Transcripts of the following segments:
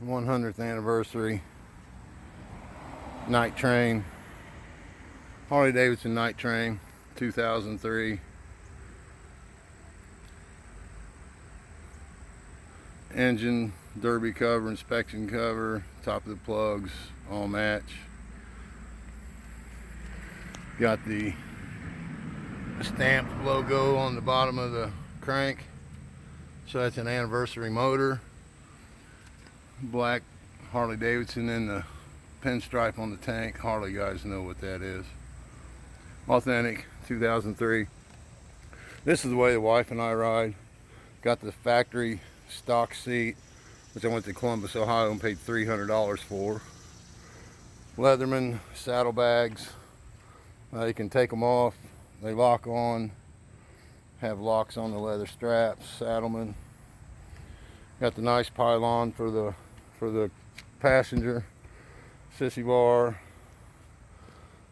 100th anniversary night train, Harley Davidson night train, 2003. Engine, derby cover, inspection cover, top of the plugs, all match. Got the stamped logo on the bottom of the crank, so that's an anniversary motor. Black Harley Davidson, and the pinstripe on the tank. Harley guys know what that is. Authentic, 2003. This is the way the wife and I ride. Got the factory stock seat, which I went to Columbus, Ohio and paid $300 for. Leatherman saddlebags. You can take them off, they lock on, have locks on the leather straps. Saddleman. Got the nice pylon for the passenger. Sissy bar.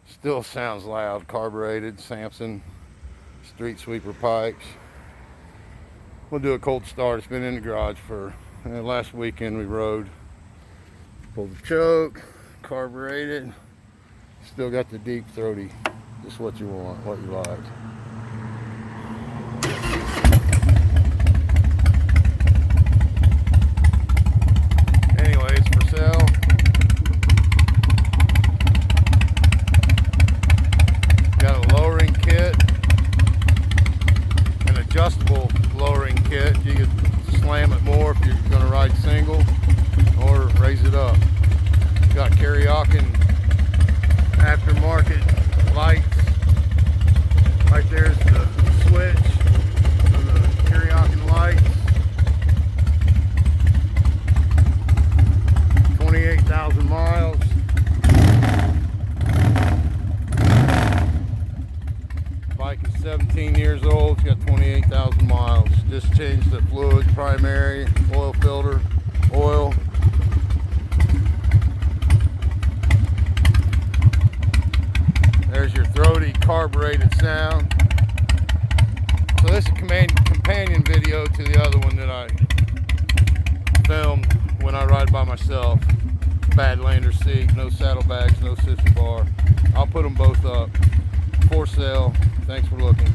Still sounds loud. Carbureted Samson street sweeper pipes. We'll do a cold start. It's been in the garage for last weekend. We rode, pulled the choke, carbureted. Still got the deep throaty. Just what you want, what you like. Anyways, for sale. Got a lowering kit, an adjustable lowering kit. You can slam it more if you're going to ride single, or raise it up. Got Carbureted aftermarket lights. Right there's the switch of the Carbureted lights. 28,000 miles. Bike is 17 years old. It's got 28,000 miles. Just changed the fluid, primary, oil filter, oil. There's your throaty carbureted sound. So this is a companion video to the other one that I filmed when I ride by myself. Badlander seat, no saddlebags, no sissy bar. I'll put them both up for sale. Thanks for looking.